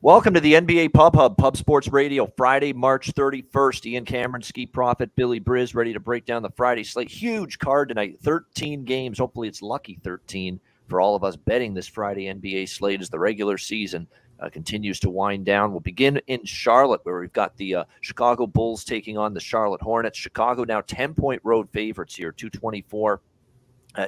Welcome to the NBA Pub Hub, Pub Sports Radio, Friday, March 31st. Ian Cameron, Skee Prophet, Billy Briz, ready to break down the Friday slate. Huge card tonight, 13 games. Hopefully it's lucky 13 for all of us betting this Friday NBA slate as the regular season continues to wind down. We'll begin in Charlotte, where we've got the Chicago Bulls taking on the Charlotte Hornets. Chicago now 10-point road favorites here, 224.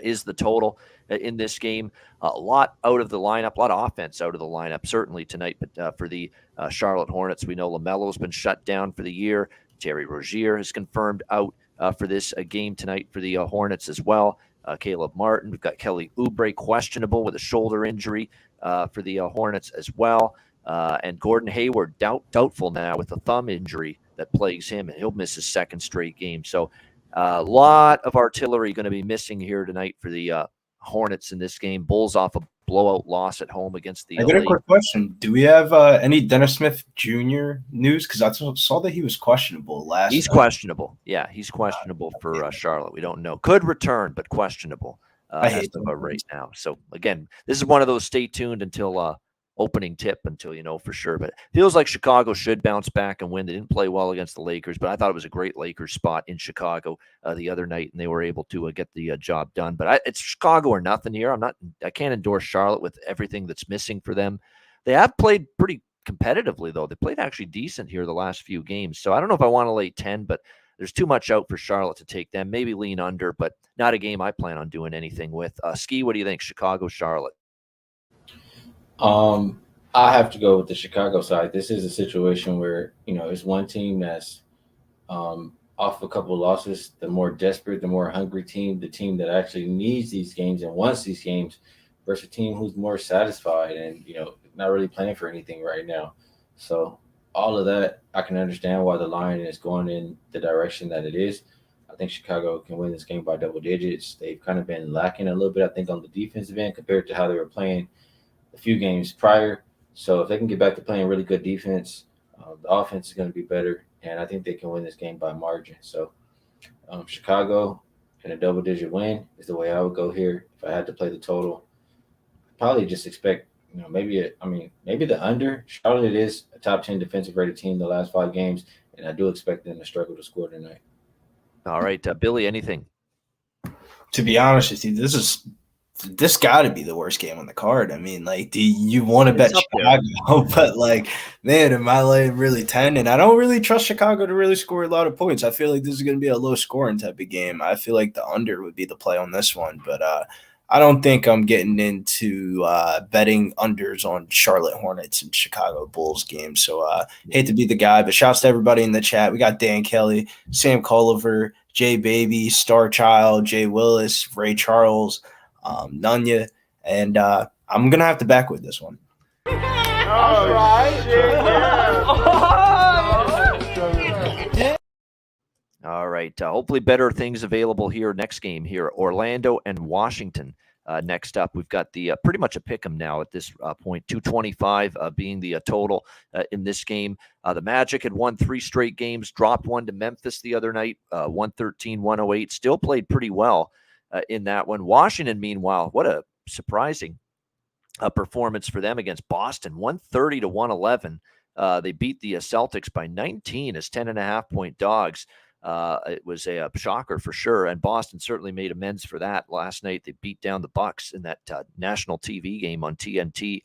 Is the total in this game. A lot out of the lineup, a lot of offense out of the lineup, certainly tonight. But for the Charlotte Hornets, we know LaMelo's been shut down for the year. Terry Rozier has confirmed out for this game tonight for the Hornets as well. Caleb Martin, we've got Kelly Oubre questionable with a shoulder injury for the Hornets as well. And Gordon Hayward doubtful now with a thumb injury that plagues him, and he'll miss his second straight game. So a lot of artillery going to be missing here tonight for the Hornets in this game. Bulls off a blowout loss at home against the I got a quick question. Do we have any Dennis Smith Jr. news? Because I saw that he was questionable last He's questionable. Yeah, he's questionable for Charlotte. We don't know. Could return, but questionable as of right now. So, again, this is one of those stay tuned until opening tip until you know for sure. But it feels like Chicago should bounce back and win. They didn't play well against the Lakers, but I thought it was a great Lakers spot in Chicago the other night, and they were able to get the job done. But it's Chicago or nothing here. I can't endorse Charlotte with everything that's missing for them. They have played pretty competitively, though. They played actually decent here the last few games. So I don't know if I want to lay 10, but there's too much out for Charlotte to take them. Maybe lean under, but not a game I plan on doing anything with. Skee, what do you think? Chicago, Charlotte? I have to go with the Chicago side. This is a situation where, it's one team that's off a couple of losses, the more desperate, the more hungry team, the team that actually needs these games and wants these games versus a team who's more satisfied and, not really playing for anything right now. So all of that, I can understand why the line is going in the direction that it is. I think Chicago can win this game by double digits. They've kind of been lacking a little bit, I think, on the defensive end compared to how they were playing a few games prior. So if they can get back to playing really good defense, the offense is going to be better, and I think they can win this game by margin. So Chicago and a double-digit win is the way I would go here. If I had to play the total, probably just expect, maybe the under. Charlotte is a top 10 defensive rated team the last 5 games, and I do expect them to struggle to score tonight. All right, Billy, anything? To be honest with you, this got to be the worst game on the card. I mean, do you want to bet Chicago? But, man, am I really 10? And I don't really trust Chicago to really score a lot of points. I feel like this is going to be a low-scoring type of game. I feel like the under would be the play on this one. But I don't think I'm getting into betting unders on Charlotte Hornets and Chicago Bulls games. So hate to be the guy, but shouts to everybody in the chat. We got Dan Kelly, Sam Culliver, Jay Baby, Star Child, Jay Willis, Ray Charles, Nunya, and I'm going to have to back with this one. All right. Hopefully better things available here next game here. Orlando and Washington next up. We've got the pretty much a pick 'em now at this point, 225 being the total in this game. The Magic had won 3 straight games, dropped one to Memphis the other night, 113-108. Still played pretty well in that one. Washington, meanwhile, what a surprising performance for them against Boston, 130-111. They beat the Celtics by 19 as 10.5-point dogs. It was a shocker for sure, and Boston certainly made amends for that last night. They beat down the Bucks in that national TV game on TNT.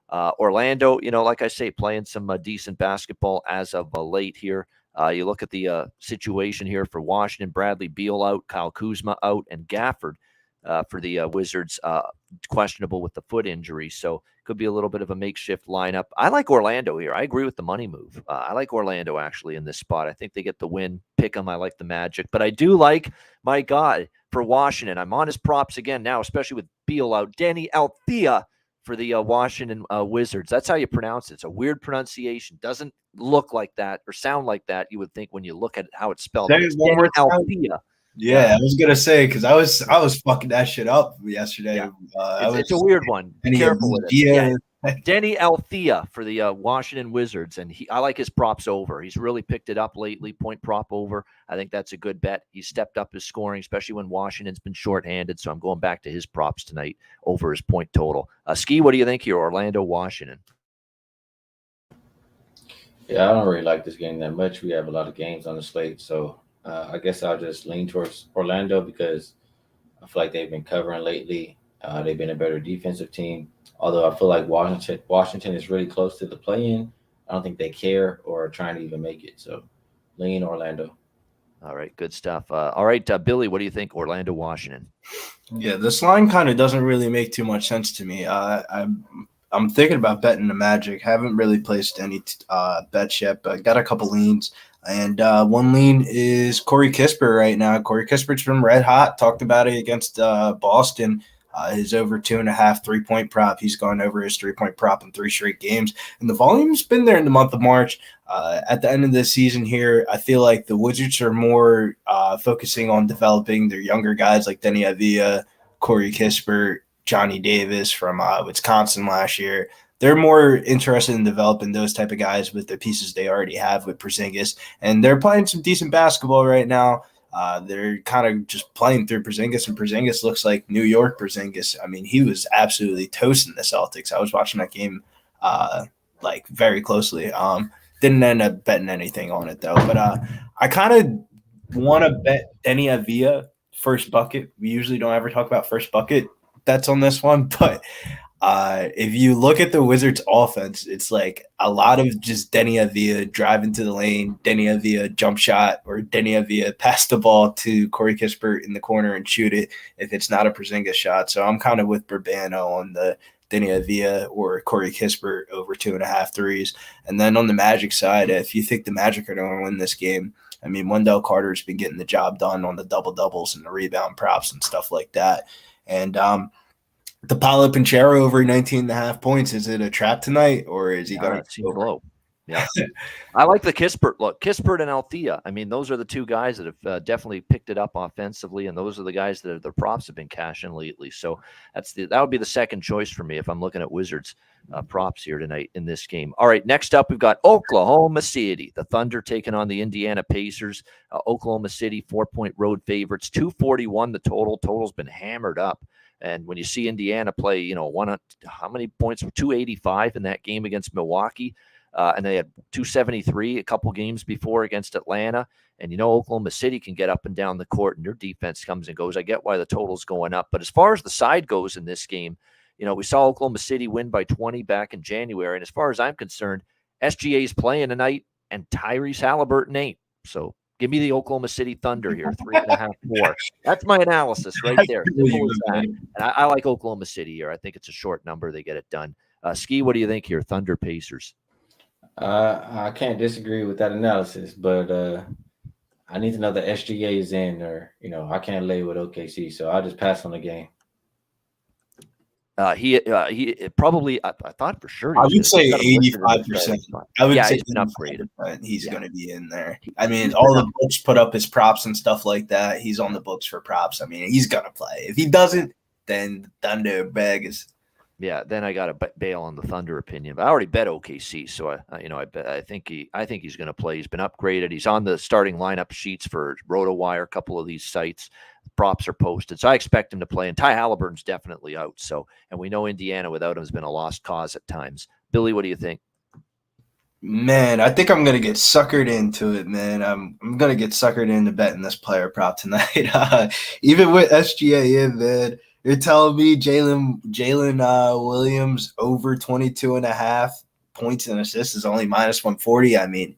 Orlando, like I say, playing some decent basketball as of late here. You look at the situation here for Washington: Bradley Beal out, Kyle Kuzma out, and Gafford for the Wizards questionable with the foot injury. So could be a little bit of a makeshift lineup. I like Orlando here. I agree with the money move. I like Orlando actually in this spot. I think they get the win. Pick them. I like the Magic. But I do like my guy for Washington. I'm on his props again now, especially with Beal out. Danny Althea for the Washington Wizards. That's how you pronounce it. It's a weird pronunciation. Doesn't look like that or sound like that, you would think, when you look at how it's spelled. Danny Althea. Yeah, I was gonna say, because I was fucking that shit up yesterday. Yeah. It's a weird one. Be careful with it. Yeah. Denny Althea for the Washington Wizards, and I like his props over. He's really picked it up lately. Point prop over. I think that's a good bet. He's stepped up his scoring, especially when Washington's been shorthanded. So I'm going back to his props tonight over his point total. Skee, what do you think here? Orlando, Washington. Yeah, I don't really like this game that much. We have a lot of games on the slate, so I guess I'll just lean towards Orlando because I feel like they've been covering lately. They've been a better defensive team. Although I feel like Washington is really close to the play-in. I don't think they care or are trying to even make it. So lean Orlando. All right, good stuff. All right, Billy, what do you think? Orlando, Washington. Yeah, this line kind of doesn't really make too much sense to me. I'm thinking about betting the Magic. Haven't really placed any bets yet, but got a couple leans. And one lean is Corey Kispert right now. Corey Kispert's been red hot. Talked about it against Boston. His over 2.5 3-point prop. He's gone over his 3-point prop in 3 straight games. And the volume's been there in the month of March. At the end of the season here, I feel like the Wizards are more focusing on developing their younger guys like Denny Avila, Corey Kispert, Johnny Davis from Wisconsin last year. They're more interested in developing those type of guys with the pieces they already have with Porzingis. And they're playing some decent basketball right now. They're kind of just playing through Porzingis, and Porzingis looks like New York Porzingis. I mean, he was absolutely toasting the Celtics. I was watching that game like very closely. Didn't end up betting anything on it though, but I kind of want to bet Denny Avila first bucket. We usually don't ever talk about first bucket bets on this one, but if you look at the Wizards offense, it's like a lot of just Denny Avila driving to the lane, Denny Avila jump shot, or Denny Avila pass the ball to Corey Kispert in the corner and shoot it if it's not a Porzingis shot. So I'm kind of with Burbano on the Denny Avila or Corey Kispert over 2.5 threes. And then on the Magic side, if you think the Magic are going to win this game, I mean, Wendell Carter's been getting the job done on the double-doubles and the rebound props and stuff like that. And the Paolo Pincheiro over 19.5 points, is it a trap tonight, or is he going to go low? Yeah. I like the Kispert look. Kispert and Althea. I mean, those are the two guys that have definitely picked it up offensively, and those are the guys that their props have been cashing lately. So that would be the second choice for me if I'm looking at Wizards props here tonight in this game. All right, next up we've got Oklahoma City. The Thunder taking on the Indiana Pacers. Oklahoma City 4-point road favorites. 241 the total. Total's been hammered up. And when you see Indiana play, how many points? 285 in that game against Milwaukee. And they had 273 a couple games before against Atlanta. And Oklahoma City can get up and down the court, and their defense comes and goes. I get why the total's going up. But as far as the side goes in this game, we saw Oklahoma City win by 20 back in January. And as far as I'm concerned, SGA's playing tonight, and Tyrese Halliburton ain't. So give me the Oklahoma City Thunder here, 3.5 more. That's my analysis right there. Simple as that. And I like Oklahoma City here. I think it's a short number. They get it done. Skee, what do you think here? Thunder Pacers. I can't disagree with that analysis, but I need to know the SGA is in, or I can't lay with OKC, so I'll just pass on the game. He probably I thought for sure. I would say 85%. I would say he's been upgraded. He's going to be in there. I mean, all the books put up his props and stuff like that. He's on the books for props. I mean, he's going to play. If he doesn't, then Thunder Vegas. Yeah, then I got to bail on the Thunder opinion. But I already bet OKC, so I think he's going to play. He's been upgraded. He's on the starting lineup sheets for RotoWire, a couple of these sites. Props are posted, so I expect him to play. And Ty Halliburton's definitely out. And we know Indiana without him has been a lost cause at times. Billy, what do you think? Man, I think I'm going to get suckered into it, man. I'm going to get suckered into betting this player prop tonight. Even with SGA in, man. You're telling me Jalen Williams over 22.5 points and assists is only minus 140? I mean,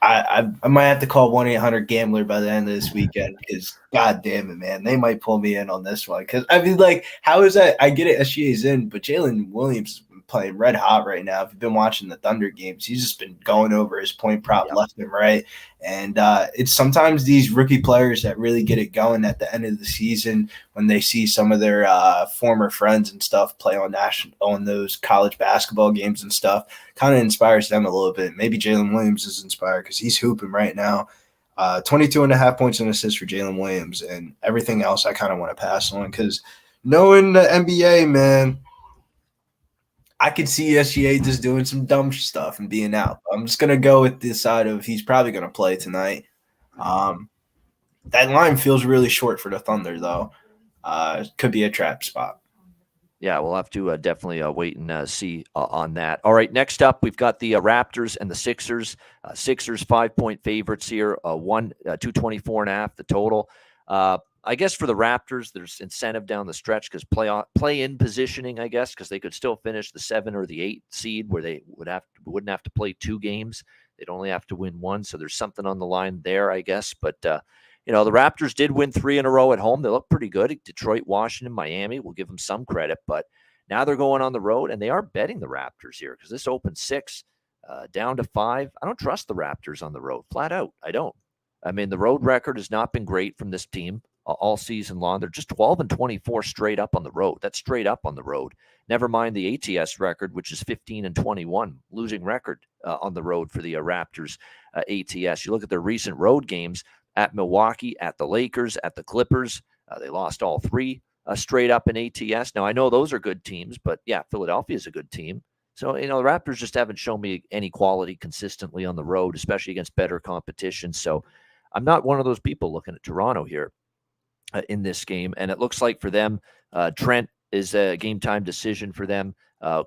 I might have to call 1-800-GAMBLER by the end of this weekend because, God damn it, man, they might pull me in on this one. Because, I mean, like, how is that? I get it, SGA's in, but Jalen Williams has been playing red hot right now. If you've been watching the Thunder games, he's just been going over his point prop left and right. And it's sometimes these rookie players that really get it going at the end of the season when they see some of their former friends and stuff play on those college basketball games and stuff. Kind of inspires them a little bit. Maybe Jalen Williams is inspired because he's hooping right now. 22.5 points and assists for Jalen Williams, and everything else I kind of want to pass on because knowing the NBA, man, I could see SGA just doing some dumb stuff and being out. I'm just going to go with this side of he's probably going to play tonight. That line feels really short for the Thunder, though. Could be a trap spot. Yeah, we'll have to definitely wait and see on that. All right, next up, we've got the Raptors and the Sixers. Sixers 5-point favorites here, 224.5 the total. I guess for the Raptors, there's incentive down the stretch because play-in positioning, I guess, because they could still finish the 7 or the 8 seed where they wouldn't have to play 2 games. They'd only have to win 1, so there's something on the line there, I guess. But the Raptors did win 3 in a row at home. They look pretty good. Detroit, Washington, Miami. We'll give them some credit, but now they're going on the road, and they are betting the Raptors here because this opened 6 down to 5. I don't trust the Raptors on the road, flat out. I don't. I mean, the road record has not been great from this team all season long. They're just 12-24 straight up on the road. That's straight up on the road. Never mind the ATS record, which is 15-21, losing record on the road for the Raptors ATS. You look at their recent road games at Milwaukee, at the Lakers, at the Clippers. They lost all 3 straight up in ATS. Now, I know those are good teams, but yeah, Philadelphia is a good team. So, the Raptors just haven't shown me any quality consistently on the road, especially against better competition. So I'm not one of those people looking at Toronto here in this game. And it looks like for them, Trent is a game-time decision for them,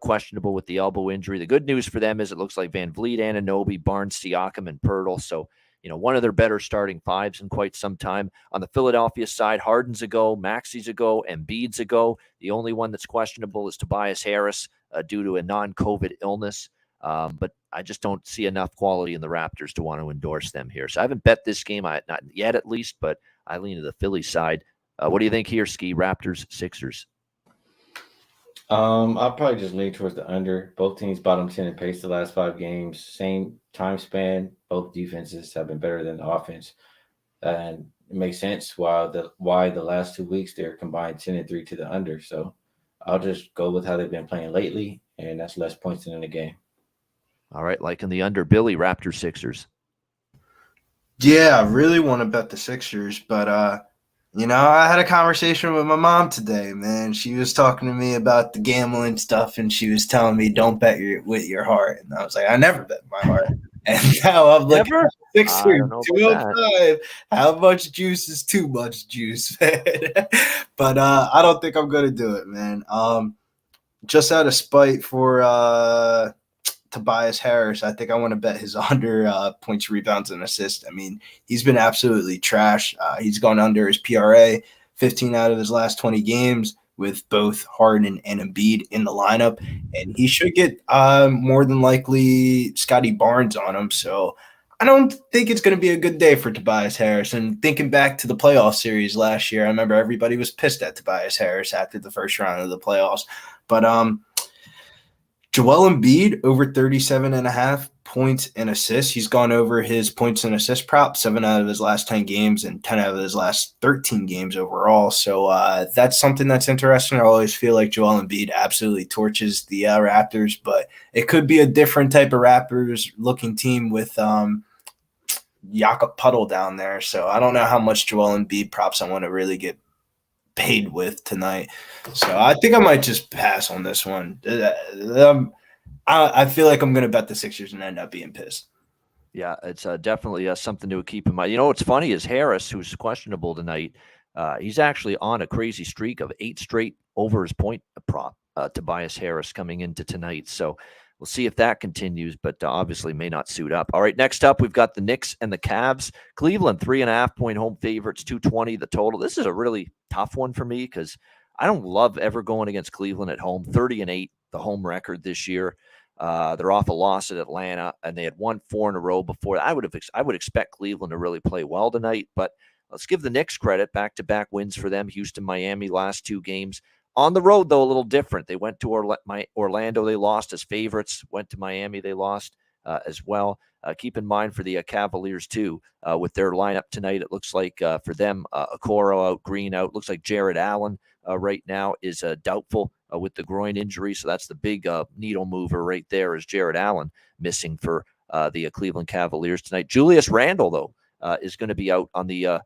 questionable with the elbow injury. The good news for them is it looks like Van Vliet, Anunoby, Barnes, Siakam, and Pirtle. So, one of their better starting 5s in quite some time. On the Philadelphia side, Harden's a go, Maxi's a go, Embiid's a go. The only one that's questionable is Tobias Harris due to a non-COVID illness. But I just don't see enough quality in the Raptors to want to endorse them here. So I haven't bet this game, not yet at least, but I lean to the Philly side. What do you think here, Skee? Raptors, Sixers? I'll probably just lean towards the under. Both teams bottom 10 in pace the last 5 games. Same time span. Both defenses have been better than the offense. And it makes sense why the last 2 weeks they're combined 10-3 to the under. So I'll just go with how they've been playing lately, and that's less points than in the game. All right, like in the under, Billy, Raptors, Sixers. Yeah, I really want to bet the Sixers, but I had a conversation with my mom today, man. She was talking to me about the gambling stuff, and she was telling me don't bet with your heart. And I was like, I never bet my heart. And now I'm looking at the Sixers, 205. How much juice is too much juice, man? But I don't think I'm going to do it, man. Just out of spite for Tobias Harris, I think I want to bet his under points, rebounds, and assists. I mean, he's been absolutely trash. He's gone under his PRA 15 out of his last 20 games with both Harden and Embiid in the lineup, and he should get more than likely Scotty Barnes on him. So I don't think it's going to be a good day for Tobias Harris. And thinking back to the playoff series last year, I remember everybody was pissed at Tobias Harris after the first round of the playoffs. But Joel Embiid over 37.5 points and assists. He's gone over his points and assist prop 7 out of his last 10 games and 10 out of his last 13 games overall. So that's something that's interesting. I always feel like Joel Embiid absolutely torches the Raptors, but it could be a different type of Raptors-looking team with Jakob Puddle down there. So I don't know how much Joel Embiid props I want to really get paid with tonight. So I think I might just pass on this one. I feel like I'm going to bet the Sixers and end up being pissed. Yeah, it's definitely something to keep in mind. What's funny is Harris, who's questionable tonight, he's actually on a crazy streak of 8 straight over his point prop, Tobias Harris, coming into tonight. So we'll see if that continues, but obviously may not suit up. All right, next up, we've got the Knicks and the Cavs. Cleveland, 3.5-point home favorites, 220 the total. This is a really tough one for me because I don't love ever going against Cleveland at home. 30-8, the home record this year. They're off a loss at Atlanta, and they had won 4 in a row before. I would expect Cleveland to really play well tonight, but let's give the Knicks credit. Back-to-back wins for them. Houston, Miami, last 2 games. On the road, though, a little different. They went to Orlando. They lost as favorites. Went to Miami. They lost as well. Keep in mind for the Cavaliers, too, with their lineup tonight, it looks like for them, Okoro out, Green out. Looks like Jared Allen right now is doubtful with the groin injury. So that's the big needle mover right there is Jared Allen missing for the Cleveland Cavaliers tonight. Julius Randle, though, is going to be out on the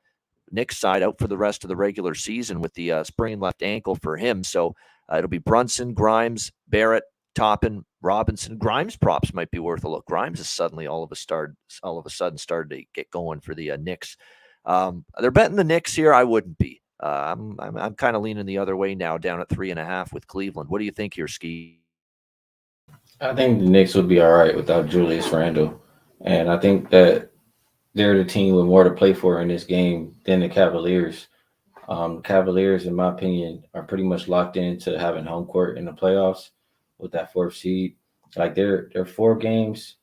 Knicks side, out for the rest of the regular season with the sprained left ankle for him. So it'll be Brunson, Grimes, Barrett, Toppin, Robinson. Grimes props might be worth a look. Grimes has suddenly all of a sudden started to get going for the Knicks. They're betting the Knicks here. I wouldn't be. I'm kind of leaning the other way now, down at 3.5 with Cleveland. What do you think here, Skee? I think the Knicks would be all right without Julius Randle, and I think that they're the team with more to play for in this game than the Cavaliers. Cavaliers, in my opinion, are pretty much locked into having home court in the playoffs with that fourth seed. Like they're 4 games,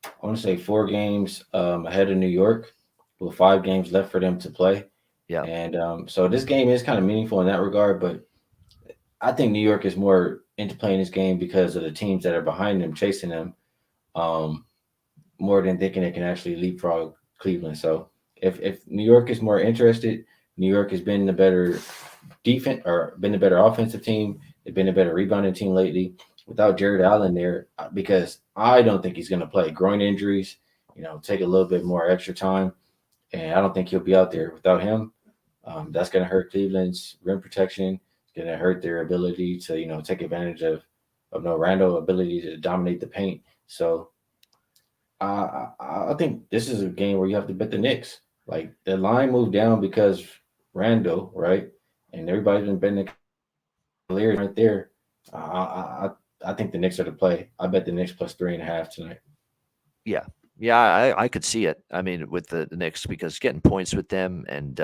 I want to say 4 games ahead of New York, with 5 games left for them to play. Yeah. And so this game is kind of meaningful in that regard, but I think New York is more into playing this game because of the teams that are behind them, chasing them, um, more than thinking they can actually leapfrog Cleveland. So if New York is more interested, New York has been the better defense or been the better offensive team. They've been a better rebounding team lately. Without Jared Allen there, because I don't think he's going to play. Groin injuries, take a little bit more extra time, and I don't think he'll be out there without him. That's going to hurt Cleveland's rim protection. It's going to hurt their ability to, take advantage of no Randall ability to dominate the paint. So I think this is a game where you have to bet the Knicks. Like the line moved down because Randall, right? And everybody's been betting the Cavaliers right there. I think the Knicks are to play. I bet the Knicks plus 3.5 tonight. Yeah. Yeah, I could see it. I mean, with the Knicks, because getting points with them and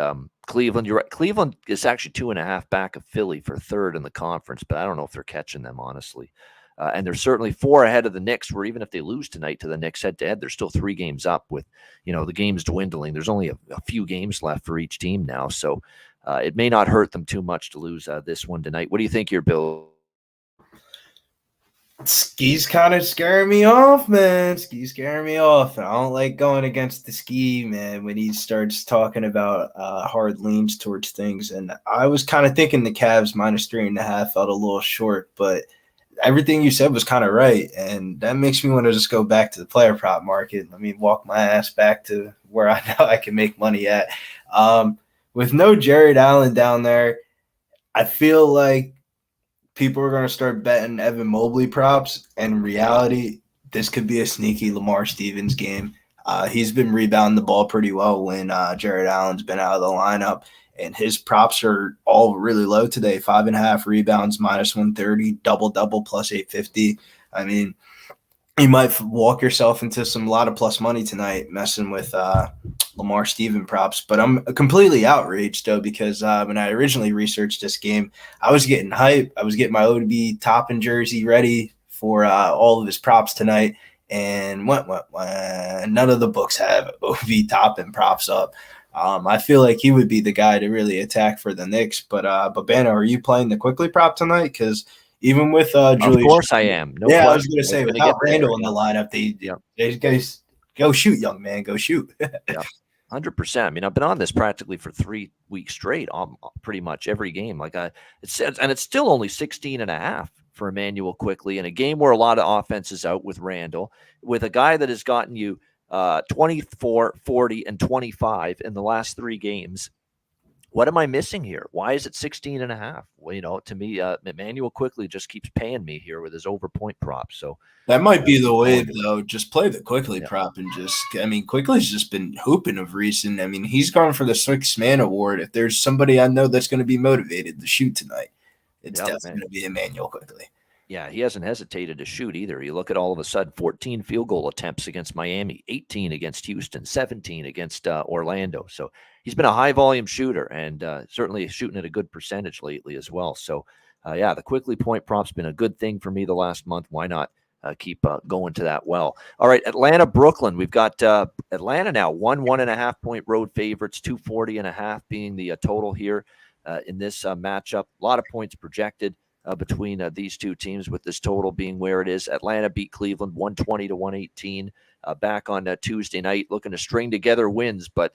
Cleveland, you're right. Cleveland is actually 2.5 back of Philly for third in the conference, but I don't know if they're catching them, honestly. And they're certainly 4 ahead of the Knicks, where even if they lose tonight to the Knicks head-to-head, they're still 3 games up with, the games dwindling. There's only a few games left for each team now, so it may not hurt them too much to lose this one tonight. What do you think here, Bill? Skee's kind of scaring me off, man. Skee's scaring me off. I don't like going against the Skee, man, when he starts talking about hard leans towards things. And I was kind of thinking the Cavs minus 3.5 felt a little short, but everything you said was kind of right. And that makes me want to just go back to the player prop market. Let me walk my ass back to where I know I can make money at. With no Jared Allen down there, I feel like people are going to start betting Evan Mobley props. And in reality, this could be a sneaky Lamar Stevens game. He's been rebounding the ball pretty well when Jared Allen's been out of the lineup. And his props are all really low today. 5.5 rebounds, minus 130, double-double, plus 850. I mean, you might walk yourself into a lot of plus money tonight messing with Lamar Stevens props. But I'm completely outraged, though, because when I originally researched this game, I was getting hype. I was getting my OB Toppin jersey ready for all of his props tonight. And none of the books have OB Toppin props up. I feel like he would be the guy to really attack for the Knicks. But Bano, are you playing the quickly prop tonight? Because even with Julius, of course I am. No yeah, question. I was going to say, without Randall in the lineup, they guys go shoot, young man, go shoot. Yeah, 100%. I mean, I've been on this practically for 3 weeks straight, pretty much every game. It says, and it's still only 16.5 for Emmanuel Quickly in a game where a lot of offense is out with Randall, with a guy that has gotten you 24, 40, and 25 in the last 3 games. What am I missing here? Why is it 16.5? Well, to me, Emmanuel Quickly just keeps paying me here with his over point prop. So that might be the way, though. Just play the Quickly prop and Quickly's just been hooping of recent. I mean, he's gone for the 6th man award. If there's somebody I know that's going to be motivated to shoot tonight, it's definitely going to be Emmanuel Quickly. Yeah, he hasn't hesitated to shoot either. You look at all of a sudden 14 field goal attempts against Miami, 18 against Houston, 17 against Orlando. So he's been a high volume shooter and certainly shooting at a good percentage lately as well. So, the Quickly point prop's been a good thing for me the last month. Why not keep going to that well? All right, Atlanta, Brooklyn. We've got Atlanta now 1.5 point road favorites, 240.5 being the total here in this matchup. A lot of points projected between these two teams, with this total being where it is. Atlanta beat Cleveland 120-118 back on Tuesday night, looking to string together wins, but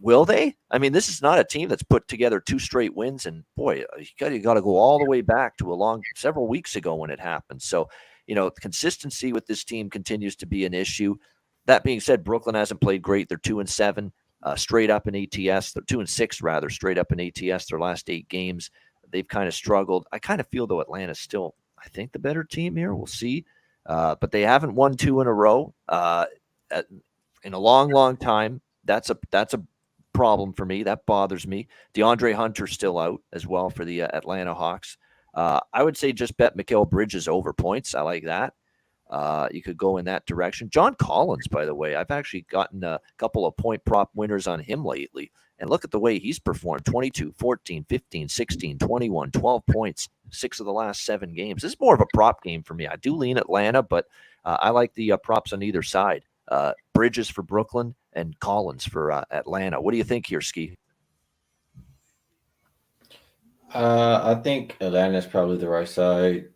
will they? I mean, this is not a team that's put together 2 straight wins, and boy, you got to go all the way back to several weeks ago when it happened. So, consistency with this team continues to be an issue. That being said, Brooklyn hasn't played great. They're 2-7 straight up in ATS. They're 2-6 rather straight up in ATS their last 8 games. They've kind of struggled. I kind of feel, though, Atlanta's still, I think, the better team here. We'll see. But they haven't won 2 in a row in a long, long time. That's a problem for me. That bothers me. DeAndre Hunter's still out as well for the Atlanta Hawks. I would say just bet Mikal Bridges over points. I like that. You could go in that direction. John Collins, by the way, I've actually gotten a couple of point prop winners on him lately. And look at the way he's performed: 22, 14, 15, 16, 21, 12 points, 6 of the last 7 games. This is more of a prop game for me. I do lean Atlanta, but I like the props on either side. Bridges for Brooklyn and Collins for Atlanta. What do you think here, Skee? I think Atlanta's probably the right side,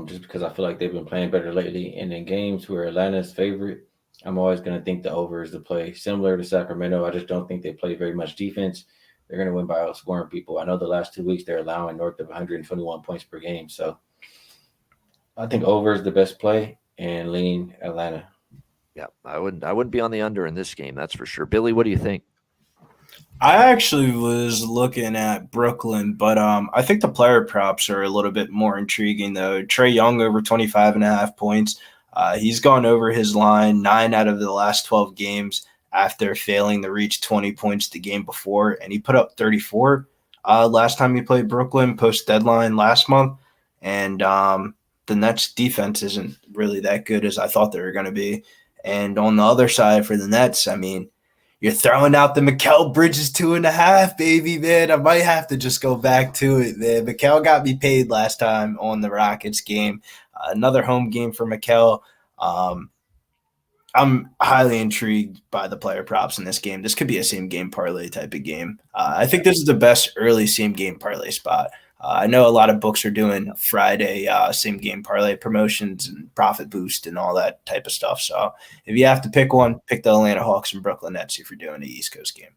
just because I feel like they've been playing better lately. And in games where Atlanta's favorite, I'm always going to think the over is the play. Similar to Sacramento, I just don't think they play very much defense. They're going to win by outscoring people. I know the last 2 weeks they're allowing north of 121 points per game. So I think over is the best play and lean Atlanta. Yeah, I wouldn't be on the under in this game, that's for sure. Billy, what do you think? I actually was looking at Brooklyn, but I think the player props are a little bit more intriguing, though. Trae Young over 25.5 points. He's gone over his line 9 out of the last 12 games after failing to reach 20 points the game before, and he put up 34 last time he played Brooklyn post-deadline last month. And the Nets' defense isn't really that good as I thought they were going to be. And on the other side for the Nets, I mean, you're throwing out the Mikal Bridges 2.5, baby, man. I might have to just go back to it, man. Mikal got me paid last time on the Rockets game. Another home game for Mikal. I'm highly intrigued by the player props in this game. This could be a same game parlay type of game. I think this is the best early same game parlay spot. I know a lot of books are doing Friday same game parlay promotions and profit boost and all that type of stuff. So if you have to pick one, pick the Atlanta Hawks and Brooklyn Nets if you're doing the East Coast game.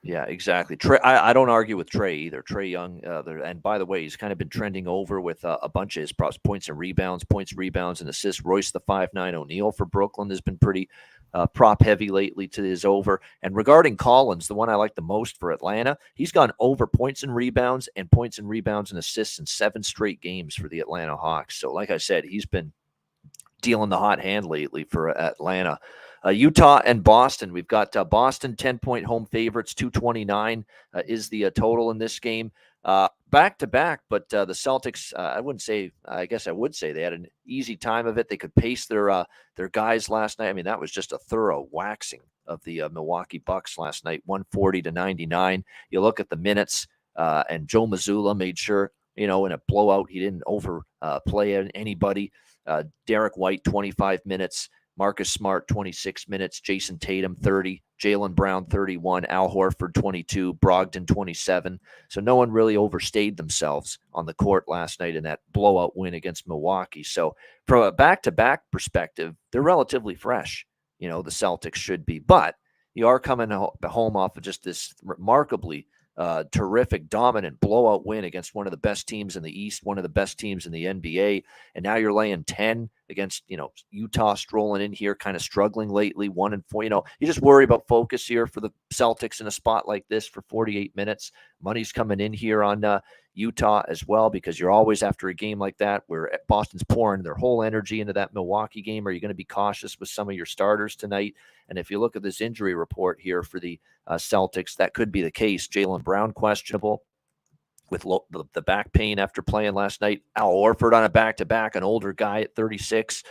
Yeah, exactly. I don't argue with Trae either. Trae Young, and by the way, he's kind of been trending over with a bunch of his props, points, rebounds, and assists. Royce the 5'9" O'Neal for Brooklyn has been pretty prop heavy lately to his over. And regarding Collins, the one I like the most for Atlanta, he's gone over points and rebounds and assists in 7 straight games for the Atlanta Hawks. So like I said, he's been dealing the hot hand lately for Atlanta. Utah and Boston. We've got Boston 10-point home favorites. 229 is the total in this game. Back-to-back, but the Celtics, I guess I would say they had an easy time of it. They could pace their guys last night. I mean, that was just a thorough waxing of the Milwaukee Bucks last night, 140-99. You look at the minutes, and Joe Mazzulla made sure, in a blowout, he didn't overplay anybody. Derek White, 25 minutes. Marcus Smart, 26 minutes. Jason Tatum, 30. Jaylen Brown, 31. Al Horford, 22. Brogdon, 27. So no one really overstayed themselves on the court last night in that blowout win against Milwaukee. So from a back-to-back perspective, they're relatively fresh. The Celtics should be. But you are coming home off of just this remarkably terrific, dominant blowout win against one of the best teams in the East, one of the best teams in the NBA. And now you're laying 10 against, Utah strolling in here, kind of struggling lately, 1-4. You just worry about focus here for the Celtics in a spot like this for 48 minutes. Money's coming in here on Utah as well, because you're always after a game like that where Boston's pouring their whole energy into that Milwaukee game. Are you going to be cautious with some of your starters tonight? And if you look at this injury report here for the Celtics, that could be the case. Jaylen Brown questionable with the back pain after playing last night. Al Horford on a back-to-back, an older guy at 36.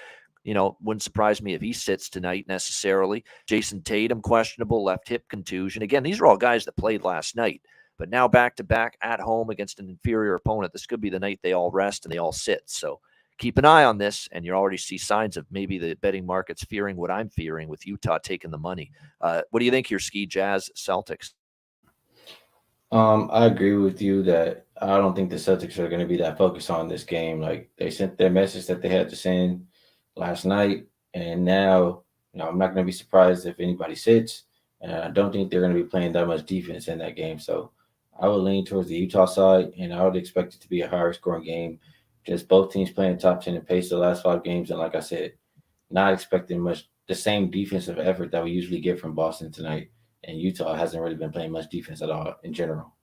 Wouldn't surprise me if he sits tonight necessarily. Jason Tatum questionable, left hip contusion. Again, these are all guys that played last night. But now back-to-back at home against an inferior opponent, this could be the night they all rest and they all sit. So keep an eye on this, and you already see signs of maybe the betting markets fearing what I'm fearing with Utah taking the money. What do you think here, Skee, Jazz, Celtics? I agree with you that I don't think the Celtics are going to be that focused on this game. Like, they sent their message that they had to send last night, and now, I'm not going to be surprised if anybody sits, and I don't think they're going to be playing that much defense in that game. So I would lean towards the Utah side, and I would expect it to be a higher scoring game. Just both teams playing top 10 in pace the last 5 games, and like I said, not expecting much the same defensive effort that we usually get from Boston tonight. And Utah hasn't really been playing much defense at all in general.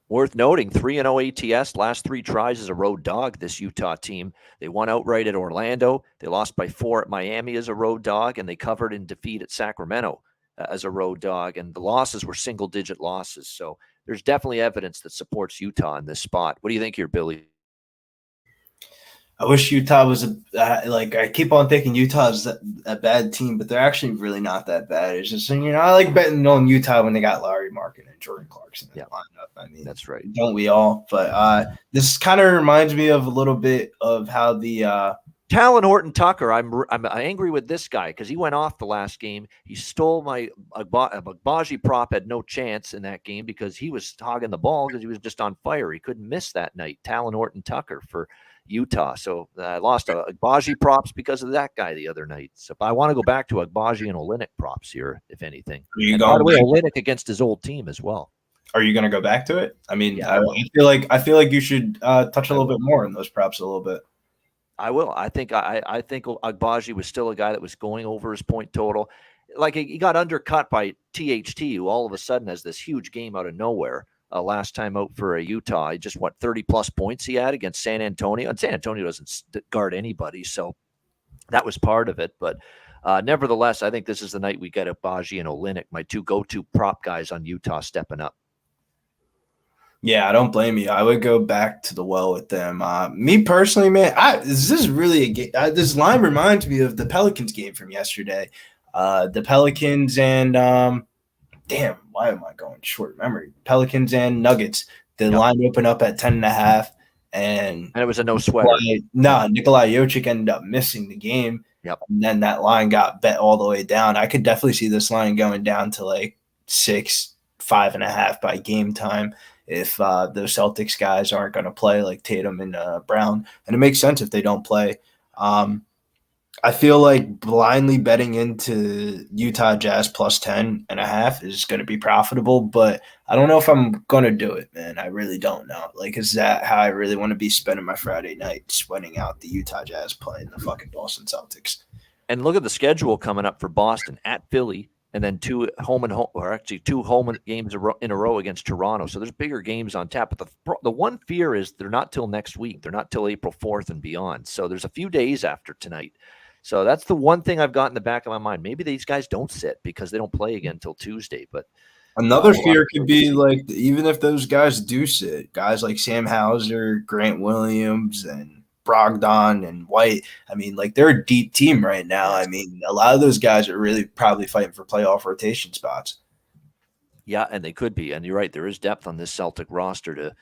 Worth noting, 3-0 ATS, last 3 tries as a road dog, this Utah team. They won outright at Orlando. They lost by 4 at Miami as a road dog, and they covered in defeat at Sacramento as a road dog, and the losses were single-digit losses. So there's definitely evidence that supports Utah in this spot. What do you think here, Billy? I wish Utah was I keep on thinking Utah is a bad team, but they're actually really not that bad. It's just, I like betting on Utah when they got Larry Markin and Jordan Clarkson in the lineup. I mean, that's right. Don't we all? But this kind of reminds me of a little bit of how the Talon Horton Tucker. I'm angry with this guy because he went off the last game. He stole my Agbaji prop. Had no chance in that game because he was hogging the ball because he was just on fire. He couldn't miss that night. Talon Horton Tucker for Utah. So I lost Agbaji props because of that guy the other night. So I want to go back to Agbaji and Olynyk props here, if anything. And by the way, Olynyk against his old team as well. Are you going to go back to it? I mean, yeah, I feel like you should touch a little bit more on those props a little bit. I will. I think Agbaji was still a guy that was going over his point total. Like he got undercut by THT, who all of a sudden has this huge game out of nowhere. Last time out for Utah, he just 30+ points he had against San Antonio, and San Antonio doesn't guard anybody, so that was part of it. But nevertheless, I think this is the night we get Agbaji and Olynyk, my two go-to prop guys on Utah, stepping up. Yeah, I don't blame you. I would go back to the well with them. Me personally, man, this is really a game. This line reminds me of the Pelicans game from yesterday. The Pelicans and damn, why am I going short memory? Pelicans and Nuggets. The line opened up at 10.5, and it was a no sweater. Nikolai Jokic ended up missing the game. Yep. And then that line got bet all the way down. I could definitely see this line going down to like 6, 5.5 by game time if those Celtics guys aren't going to play, like Tatum and Brown. And it makes sense if they don't play. I feel like blindly betting into Utah Jazz plus 10.5 is going to be profitable, but I don't know if I'm going to do it, man. I really don't know. Like, is that how I really want to be spending my Friday night, sweating out the Utah Jazz playing the fucking Boston Celtics? And look at the schedule coming up for Boston at Philly, and then two home games in a row against Toronto. So there's bigger games on tap. But the one fear is they're not till next week. They're not till April 4th and beyond. So there's a few days after tonight. So that's the one thing I've got in the back of my mind. Maybe these guys don't sit because they don't play again until Tuesday. But another fear could be like, even if those guys do sit, guys like Sam Hauser, Grant Williams, and Brogdon and White, I mean, like, they're a deep team right now. I mean, a lot of those guys are really probably fighting for playoff rotation spots. Yeah, and they could be. And you're right, there is depth on this Celtic roster to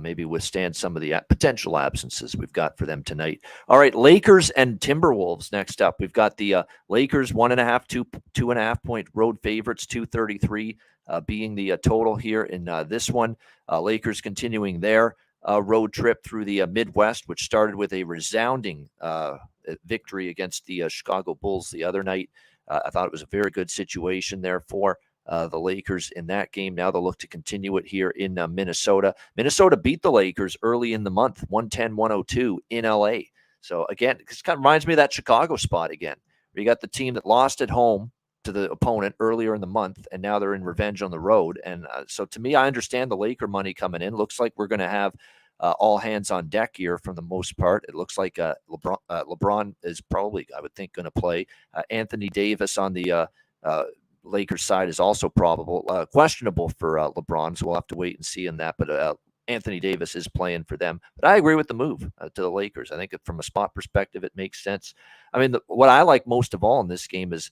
maybe withstand some of the potential absences we've got for them tonight. All right, Lakers and Timberwolves next up. We've got the Lakers 1.5, 2.5 point road favorites, 233 being the total here in this one. Lakers continuing their road trip through the Midwest, which started with a resounding victory against the Chicago Bulls the other night. I thought it was a very good situation there for the Lakers in that game. Now they'll look to continue it here in Minnesota. Minnesota beat the Lakers early in the month, 110-102 in LA. So again, it kind of reminds me of that Chicago spot again, where you got the team that lost at home to the opponent earlier in the month, and now they're in revenge on the road. And so to me, I understand the Laker money coming in. Looks like we're going to have all hands on deck here for the most part. It looks like LeBron is probably, I would think, going to play. Anthony Davis on the Lakers side is also probable, questionable for LeBron, so we'll have to wait and see on that. But Anthony Davis is playing for them. But I agree with the move to the Lakers. I think from a spot perspective, it makes sense. I mean, what I like most of all in this game is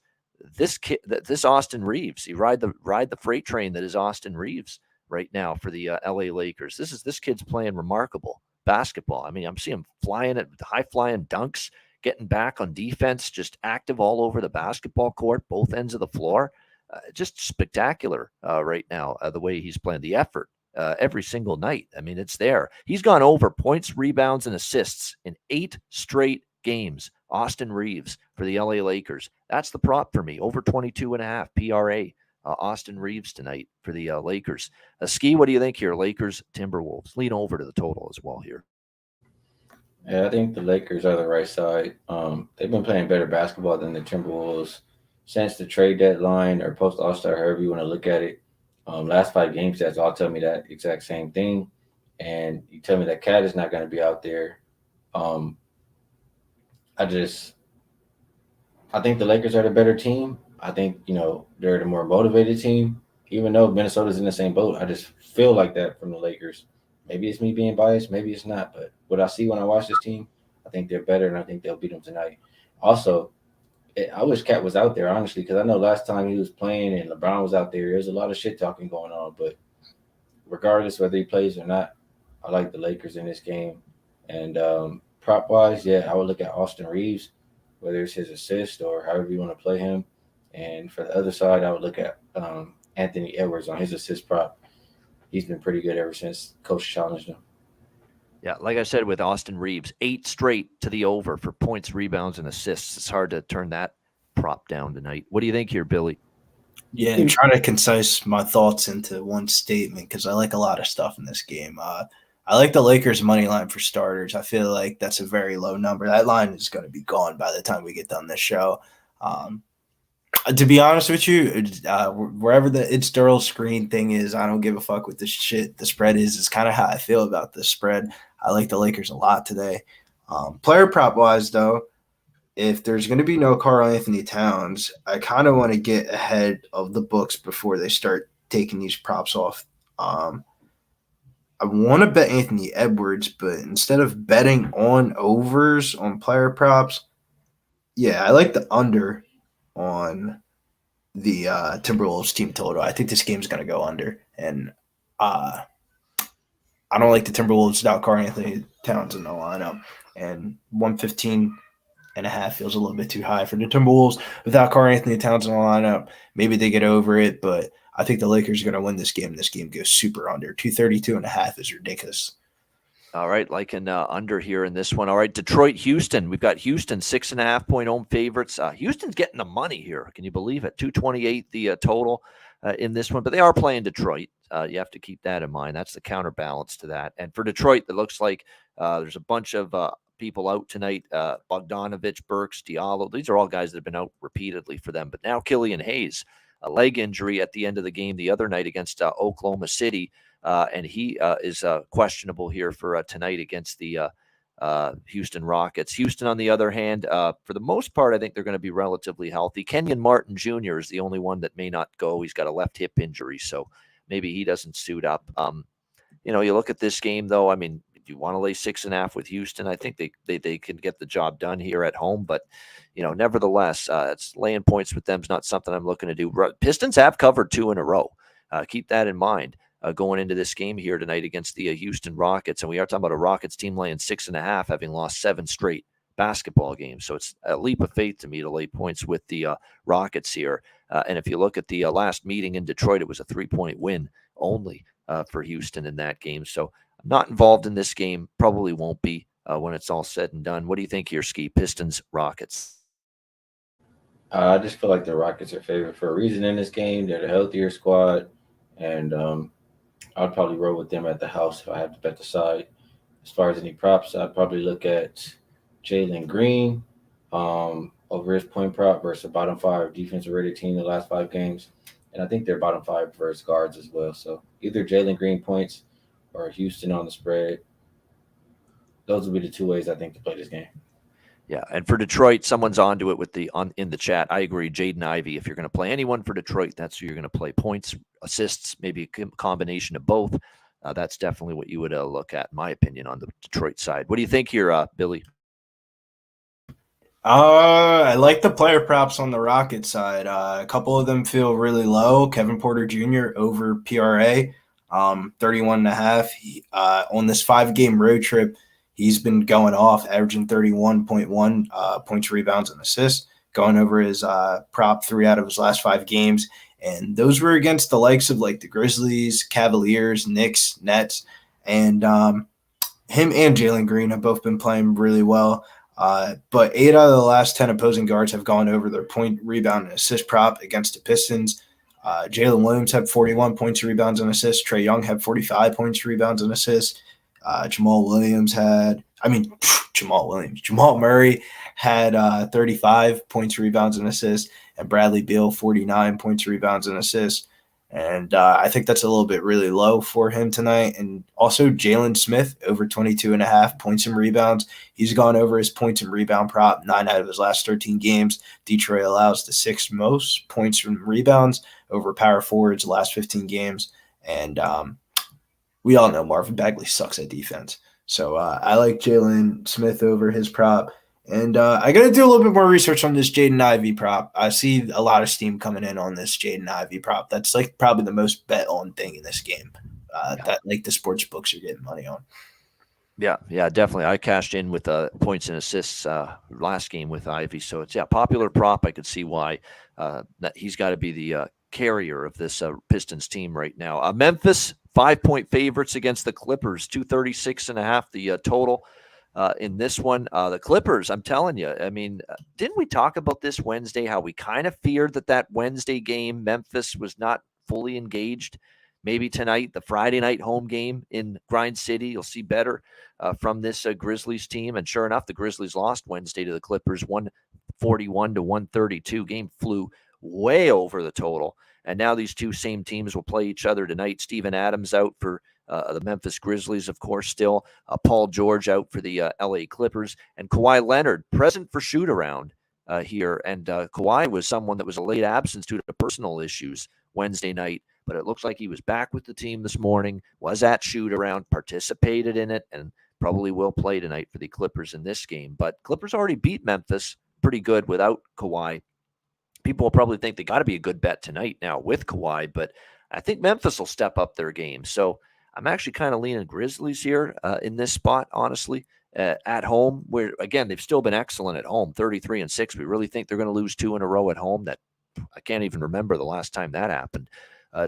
this kid, this Austin Reeves. He ride the freight train that is Austin Reeves right now for the LA Lakers. This kid's playing remarkable basketball. I mean, I'm seeing him flying at high flying dunks, getting back on defense, just active all over the basketball court, both ends of the floor. Just spectacular right now, the way he's playing, the effort every single night. I mean, it's there. He's gone over points, rebounds, and assists in 8 straight games. Austin Reeves for the LA Lakers. That's the prop for me, over 22.5 PRA. Austin Reeves tonight for the Lakers. Skee, what do you think here? Lakers, Timberwolves. Lean over to the total as well here. Yeah, I think the Lakers are the right side. They've been playing better basketball than the Timberwolves since the trade deadline or post All-Star, however you want to look at it. Last 5 game stats all tell me that exact same thing. And you tell me that Cat is not going to be out there. I think the Lakers are the better team. I think, they're the more motivated team, even though Minnesota's in the same boat. I just feel like that from the Lakers. Maybe it's me being biased, maybe it's not. But what I see when I watch this team, I think they're better, and I think they'll beat them tonight. Also, I wish Cat was out there, honestly, because I know last time he was playing and LeBron was out there, there's a lot of shit talking going on. But regardless whether he plays or not, I like the Lakers in this game. And prop wise, yeah, I would look at Austin Reeves, whether it's his assist or however you want to play him. And for the other side, I would look at Anthony Edwards on his assist prop. He's been pretty good ever since Coach challenged him. Yeah, like I said with Austin Reeves, 8 straight to the over for points, rebounds, and assists. It's hard to turn that prop down tonight. What do you think here, Billy? Yeah, and trying to concise my thoughts into one statement because I like a lot of stuff in this game. I like the Lakers money line for starters. I feel like that's a very low number. That line is going to be gone by the time we get done this show. To be honest with you, wherever the It's Durrell screen thing is, I don't give a fuck what this shit the spread is kind of how I feel about this spread. I like the Lakers a lot today. Player prop wise, though, if there's going to be no Karl Anthony Towns, I kind of want to get ahead of the books before they start taking these props off. I want to bet Anthony Edwards, but instead of betting on overs on player props, yeah, I like the under on the Timberwolves team total. I think this game's going to go under, and I don't like the Timberwolves without Karl Anthony Towns in the lineup, and 115.5 feels a little bit too high for the Timberwolves without Karl Anthony Towns in the lineup. Maybe they get over it, but I think the Lakers are going to win this game. This game goes super under. 232.5 is ridiculous. All right, like an under here in this one. All right, Detroit, Houston. We've got Houston 6.5-point home favorites. Houston's getting the money here. Can you believe it? 228 the total in this one, but they are playing Detroit. You have to keep that in mind. That's the counterbalance to that. And for Detroit, it looks like there's a bunch of people out tonight. Bogdanovich, Burks, Diallo. These are all guys that have been out repeatedly for them. But now Killian Hayes, a leg injury at the end of the game the other night against Oklahoma City. And he is questionable here for tonight against the Houston Rockets. Houston, on the other hand, for the most part, I think they're going to be relatively healthy. Kenyon Martin Jr. is the only one that may not go. He's got a left hip injury, so maybe he doesn't suit up. You look at this game, though. I mean, do you want to lay 6.5 with Houston? I think they can get the job done here at home, but nevertheless, it's laying points with them is not something I'm looking to do. Pistons have covered 2 in a row. Keep that in mind. Going into this game here tonight against the Houston Rockets. And we are talking about a Rockets team laying 6.5, having lost 7 straight basketball games. So it's a leap of faith to me to lay points with the Rockets here. And if you look at the last meeting in Detroit, it was a 3-point win only for Houston in that game. So I'm not involved in this game. Probably won't be when it's all said and done. What do you think here, Skee? Pistons, Rockets? I just feel like the Rockets are favored for a reason in this game. They're the healthier squad. And I'd probably roll with them at the house if I have to bet the side. As far as any props, I'd probably look at Jalen Green over his point prop versus a bottom 5 defensive rated team in the last 5 games. And I think they're bottom 5 versus guards as well. So either Jalen Green points or Houston on the spread. Those would be the 2 ways I think to play this game. Yeah, and for Detroit, someone's onto it in the chat. I agree, Jaden Ivey. If you're going to play anyone for Detroit, that's who you're going to play. Points, assists, maybe a combination of both. That's definitely what you would look at, in my opinion, on the Detroit side. What do you think here, Billy? I like the player props on the Rocket side. A couple of them feel really low. Kevin Porter Jr. over PRA, 31.5. On this 5-game road trip, he's been going off, averaging 31.1 points, rebounds, and assists, going over his prop 3 out of his last 5 games. And those were against the likes of like the Grizzlies, Cavaliers, Knicks, Nets. And him and Jalen Green have both been playing really well. But 8 out of the last 10 opposing guards have gone over their point, rebound, and assist prop against the Pistons. Jalen Williams had 41 points, rebounds, and assists. Trae Young had 45 points, rebounds, and assists. Jamal Murray had 35 points, rebounds, and assists, and Bradley Beal 49 points, rebounds, and assists. And I think that's a little bit really low for him tonight. And also Jalen Smith over 22.5 points and rebounds. He's gone over his points and rebound prop 9 out of his last 13 games. Detroit allows the 6th most points from rebounds over power forwards the last 15 games. And we all know Marvin Bagley sucks at defense. So I like Jalen Smith over his prop. And I got to do a little bit more research on this Jaden Ivey prop. I see a lot of steam coming in on this Jaden Ivey prop. That's like probably the most bet on thing in this game that like the sports books are getting money on. Yeah, definitely. I cashed in with points and assists last game with Ivey. So it's popular prop. I could see why that he's got to be the carrier of this Pistons team right now. Memphis 5-point favorites against the Clippers, 236.5 the total. In this one, the Clippers, I'm telling you, I mean, didn't we talk about this Wednesday, how we kind of feared that Wednesday game, Memphis was not fully engaged? Maybe tonight, the Friday night home game in Grind City, you'll see better from this Grizzlies team. And sure enough, the Grizzlies lost Wednesday to the Clippers, 141-132. Game flew way over the total. And now these two same teams will play each other tonight. Steven Adams out for the Memphis Grizzlies, of course, still. Paul George out for the LA Clippers. And Kawhi Leonard present for shoot-around here. And Kawhi was someone that was a late absence due to personal issues Wednesday night. But it looks like he was back with the team this morning, was at shoot-around, participated in it, and probably will play tonight for the Clippers in this game. But Clippers already beat Memphis pretty good without Kawhi. People will probably think they got to be a good bet tonight now with Kawhi, but I think Memphis will step up their game. So I'm actually kind of leaning Grizzlies here in this spot, honestly, at home, where, again, they've still been excellent at home, 33-6. We really think they're going to lose 2 in a row at home. That I can't even remember the last time that happened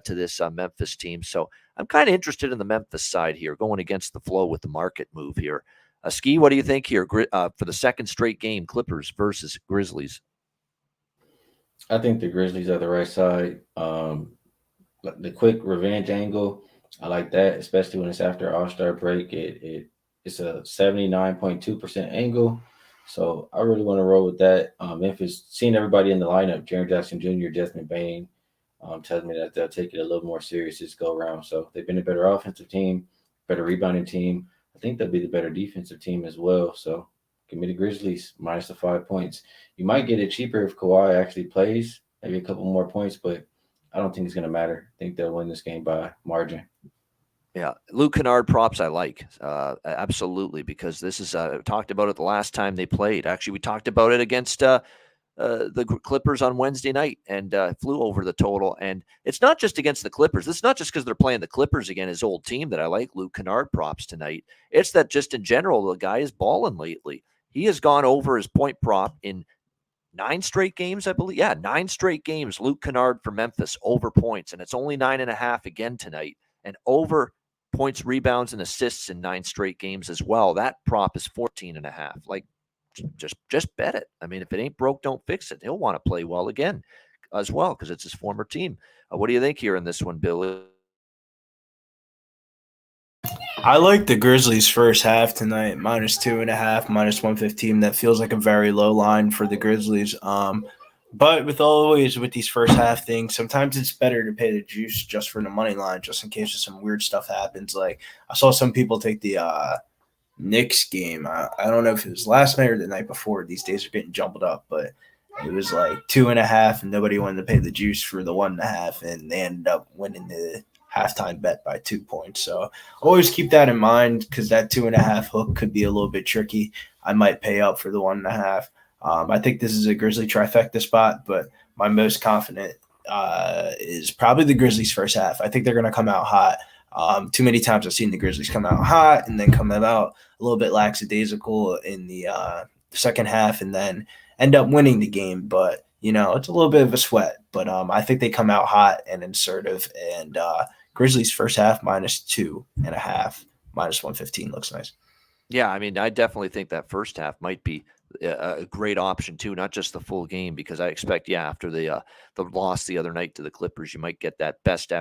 to this Memphis team. So I'm kind of interested in the Memphis side here, going against the flow with the market move here. Skee, what do you think here for the second straight game, Clippers versus Grizzlies? I think the Grizzlies are the right side. The quick revenge angle, I like that, especially when it's after All-Star break. It's a 79.2% angle. So I really want to roll with that. Memphis, seeing everybody in the lineup, Jaren Jackson Jr., Desmond Bane, tells me that they'll take it a little more serious this go around. So they've been a better offensive team, better rebounding team. I think they'll be the better defensive team as well. So give me the Grizzlies minus the 5 points. You might get it cheaper if Kawhi actually plays, maybe a couple more points, but I don't think it's going to matter. I think they'll win this game by margin. Yeah, Luke Kennard props I like, absolutely, because this is talked about it the last time they played. Actually, we talked about it against the Clippers on Wednesday night and flew over the total. And it's not just against the Clippers. It's not just because they're playing the Clippers again, his old team, that I like Luke Kennard props tonight. It's that just in general, the guy is balling lately. He has gone over his point prop in 9 straight games, I believe. Yeah, 9 straight games, Luke Kennard for Memphis over points. And it's only 9.5 again tonight. And over points, rebounds, and assists in 9 straight games as well. That prop is 14.5. Like, just bet it. I mean, if it ain't broke, don't fix it. He'll want to play well again as well because it's his former team. What do you think here in this one, Billy? I like the Grizzlies first half tonight, minus 2.5, minus 115. That feels like a very low line for the Grizzlies. But with these first half things, sometimes it's better to pay the juice just for the money line, just in case some weird stuff happens. Like I saw some people take the Knicks game. I don't know if it was last night or the night before. These days are getting jumbled up, but it was like 2.5, and nobody wanted to pay the juice for the 1.5, and they ended up winning the halftime bet by 2 points. So always keep that in mind because that 2.5 hook could be a little bit tricky. I might pay up for the 1.5. I think this is a Grizzly trifecta spot, but my most confident is probably the Grizzlies first half. I think they're going to come out hot. Too many times I've seen the Grizzlies come out hot and then come out a little bit lackadaisical in the second half and then end up winning the game. But, it's a little bit of a sweat. But I think they come out hot and assertive. And Grizzlies first half minus 2.5, minus 115 looks nice. Yeah, I mean, I definitely think that first half might be a great option too, not just the full game, because I expect, after the loss the other night to the Clippers, you might get that best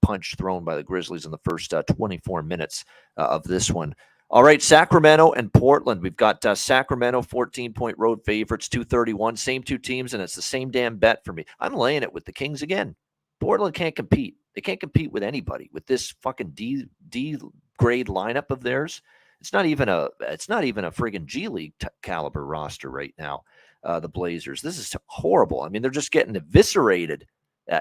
punch thrown by the Grizzlies in the first 24 minutes of this one. All right, Sacramento and Portland. We've got Sacramento 14-point road favorites, 231, same two teams, and it's the same damn bet for me. I'm laying it with the Kings again. Portland can't compete. They can't compete with anybody with this fucking D grade lineup of theirs. It's not even a friggin' G League caliber roster right now. The Blazers. This is horrible. I mean, they're just getting eviscerated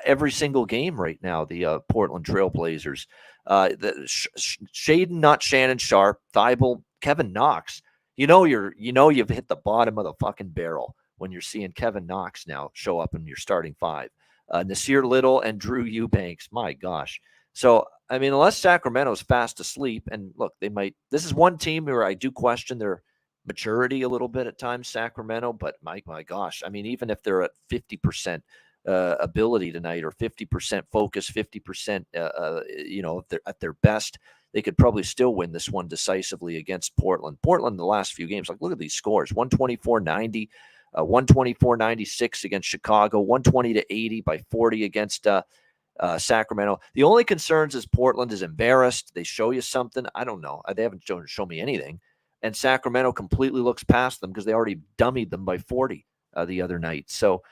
every single game right now. The Portland Trail Blazers. Shaden, not Shannon Sharp, Thibault, Kevin Knox. You've hit the bottom of the fucking barrel when you're seeing Kevin Knox now show up in your starting five. Nasir Little and Drew Eubanks. My gosh. So, I mean, unless Sacramento's fast asleep, and look, this is one team where I do question their maturity a little bit at times, Sacramento, but my gosh, I mean, even if they're at 50% ability tonight or 50% focus, 50%, if they're at their best, they could probably still win this one decisively against Portland. Portland, the last few games, like, look at these scores, 124-90. 124-96 against Chicago, 120-80 by 40 against Sacramento. The only concerns is Portland is embarrassed. They show you something. I don't know. They haven't shown me anything. And Sacramento completely looks past them because they already dummied them by 40 the other night. So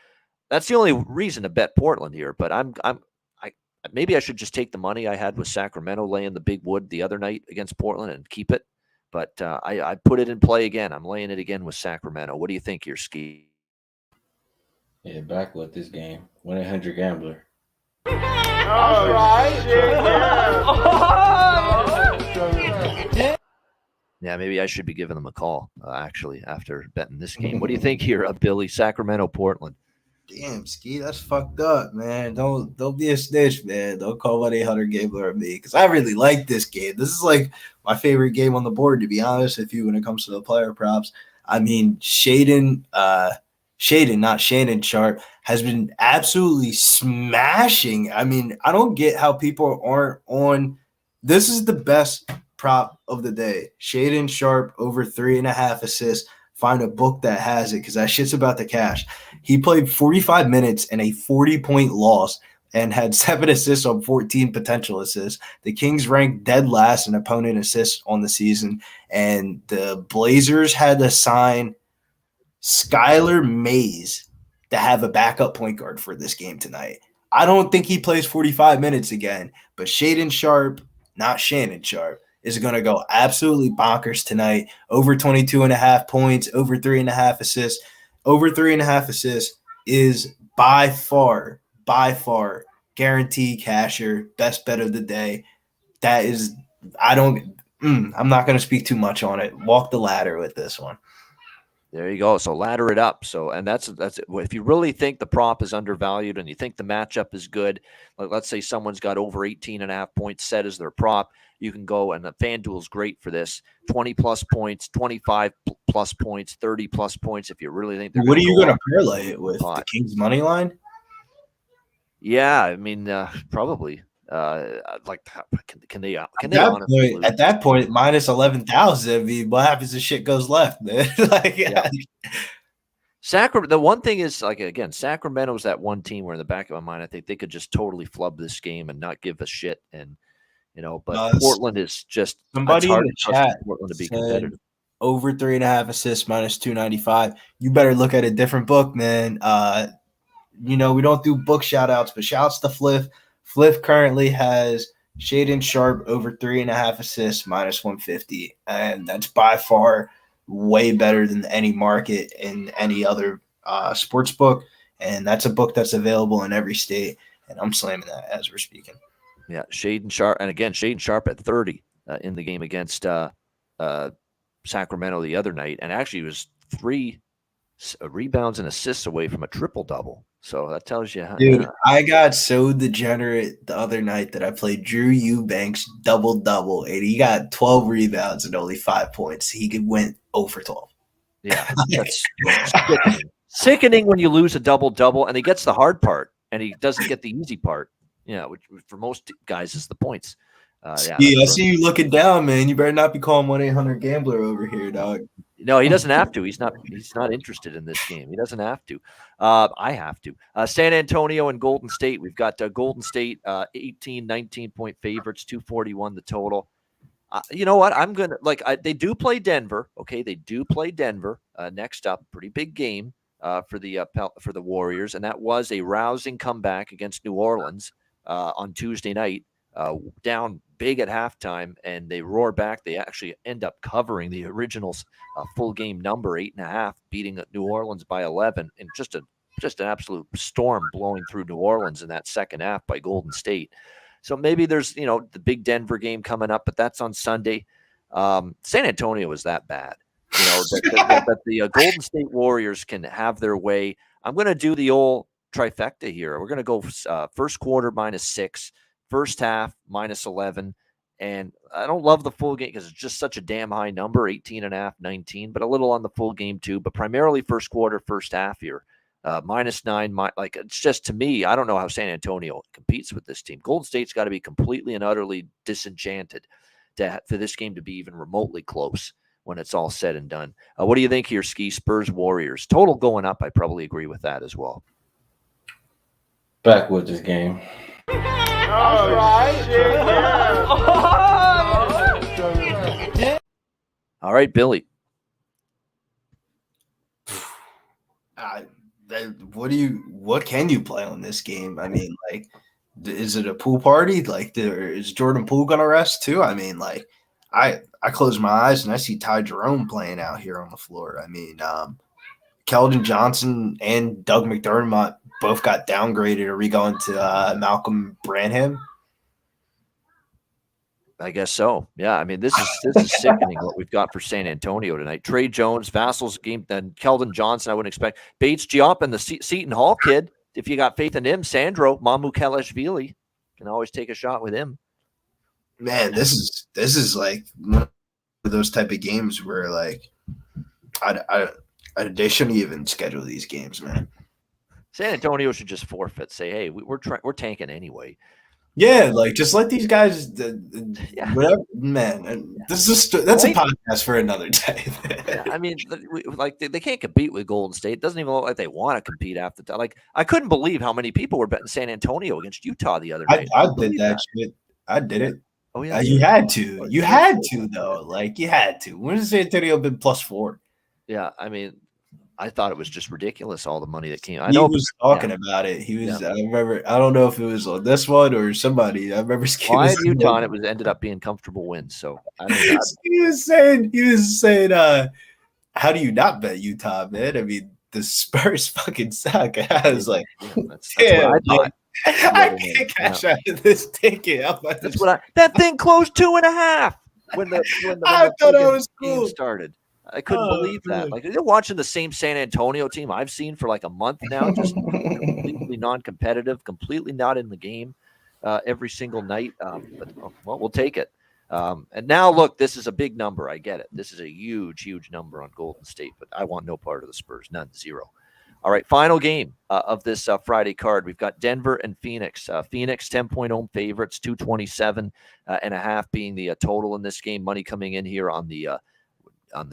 that's the only reason to bet Portland here. But maybe I should just take the money I had with Sacramento laying the big wood the other night against Portland and keep it. But I put it in play again. I'm laying it again with Sacramento. What do you think here, Skee? Yeah, back with this game. 1-800-GAMBLER. All right. Yeah, maybe I should be giving them a call, actually, after betting this game. What do you think here, Billy? Sacramento, Portland. Damn, Skee, that's fucked up, man. Don't be a snitch, man. Don't call 1-800-GAMBLER on me because I really like this game. This is like my favorite game on the board, to be honest with you, when it comes to the player props. I mean, Shaden, not Shannon Sharp, has been absolutely smashing. I mean, I don't get how people aren't on. This is the best prop of the day. Shaden Sharp over 3.5 assists. Find a book that has it because that shit's about to cash. He played 45 minutes in a 40-point loss and had 7 assists on 14 potential assists. The Kings ranked dead last in opponent assists on the season, and the Blazers had to sign Skylar Mays to have a backup point guard for this game tonight. I don't think he plays 45 minutes again, but Shaden Sharp, not Shannon Sharp, is going to go absolutely bonkers tonight. Over 22.5 points, over 3.5 assists. Over 3.5 assists is by far, guaranteed casher, best bet of the day. That is, I'm not going to speak too much on it. Walk the ladder with this one. There you go. So ladder it up. So, and that's it. If you really think the prop is undervalued and you think the matchup is good, like let's say someone's got over 18.5 points set as their prop, you can go, and the FanDuel's great for this, 20 plus points, 25 plus points, 30 plus points. If you really think what are you going to parlay it with? The Kings money line? Yeah, I mean, probably. Like, can they at that point, minus 11,000. I mean, what happens if shit goes left, man? Sacramento. The one thing is, like, again, Sacramento's that one team where in the back of my mind, I think they could just totally flub this game and not give a shit. And but Portland is just somebody in the chat Portland to be competitive. Over 3.5 assists, minus 295. You better look at a different book, man. We don't do book shout outs, but shouts to Fliff. Fliff currently has Shaden Sharp over 3.5 assists, minus 150. And that's by far way better than any market in any other sports book. And that's a book that's available in every state. And I'm slamming that as we're speaking. Yeah, Shaden Sharp. And again, Shaden Sharp at 30 in the game against Sacramento the other night. And actually was 3 rebounds and assists away from a triple-double. So that tells you. Dude, I got so degenerate the other night that I played Drew Eubanks double-double, and he got 12 rebounds and only 5 points. He went 0 for 12. Yeah, that's sickening when you lose a double-double, and he gets the hard part, and he doesn't get the easy part. Which for most guys is the points. I see you looking down, man. You better not be calling 1-800-GAMBLER over here, dog. No, he doesn't have to. He's not interested in this game. He doesn't have to. I have to. San Antonio and Golden State. We've got Golden State 18, 19-point favorites, 241 the total. You know what? I'm going to they do play Denver. Okay, they do play Denver next up. Pretty big game for the Warriors, and that was a rousing comeback against New Orleans on Tuesday night, down big at halftime, and they roar back. They actually end up covering the original full game number, 8.5, beating New Orleans by 11, and just an absolute storm blowing through New Orleans in that second half by Golden State. So maybe there's, the big Denver game coming up, but that's on Sunday. San Antonio is that bad, that the Golden State Warriors can have their way. I'm going to do the old trifecta here. We're going to go first quarter -6, first half -11. And I don't love the full game because it's just such a damn high number, 18.5, 19, but a little on the full game too, but primarily first quarter, first half here. -9, it's just, to me, I don't know how San Antonio competes with this team. Golden State's got to be completely and utterly disenchanted for this game to be even remotely close when it's all said and done. What do you think here, Skee? Spurs Warriors total going up. I probably agree with that as well. Back with this game. All right. All right, Billy. What can you play on this game? I mean, like, is it a pool party? Like, is Jordan Poole gonna rest too? I mean, like, I close my eyes and I see Ty Jerome playing out here on the floor. I mean, Keldon Johnson and Doug McDermott both got downgraded. Are we going to Malcolm Branham? I guess so. Yeah, I mean, this is sickening what we've got for San Antonio tonight. Trey Jones, Vassal's game, then Keldon Johnson, I wouldn't expect. Bates Diop and the Seton Hall kid, if you got faith in him. Sandro Mamukelashvili, can always take a shot with him. Man, this is like one of those type of games where, like, they shouldn't even schedule these games, man. San Antonio should just forfeit. Say, hey, we're tanking anyway. Yeah, like, just let these guys, whatever, man. That's a podcast for another day. Yeah, I mean, they can't compete with Golden State. It doesn't even look like they want to compete after that. Like, I couldn't believe how many people were betting San Antonio against Utah the other night. I did that shit. I did it. Oh yeah, you had to. You had to, though. Like, you had to. When has San Antonio been +4? Yeah, I mean, I thought it was just ridiculous, all the money that came. He was talking about it. He was. Yeah. I remember. I don't know if it was on this one or somebody. I remember. I had Utah, and it ended up being comfortable wins. So he was saying, how do you not bet Utah, man? I mean, the Spurs fucking suck. I was like, that's what I thought. I can't cash out of this ticket. That thing closed 2.5 when I thought it was cool. Game started. I couldn't believe that. Like, you're watching the same San Antonio team I've seen for like a month now, just completely non-competitive, completely not in the game every single night. But we'll take it. And now, look, this is a big number. I get it. This is a huge, huge number on Golden State, but I want no part of the Spurs. None, 0. All right, final game of this Friday card. We've got Denver and Phoenix. Phoenix 10-point home favorites, 227.5 being the total in this game. Money coming in here on the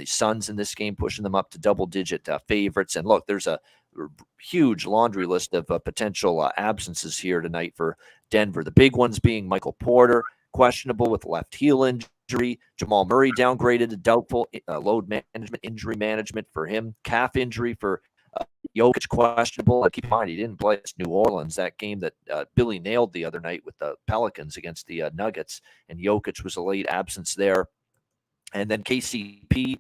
Suns in this game, pushing them up to double-digit favorites. And look, there's a huge laundry list of potential absences here tonight for Denver. The big ones being Michael Porter, questionable with left heel injury. Jamal Murray downgraded to doubtful. Load management, injury management for him. Calf injury for Jokic, questionable. Keep in mind, he didn't play against New Orleans, that game that Billy nailed the other night with the Pelicans against the Nuggets, and Jokic was a late absence there. And then KCP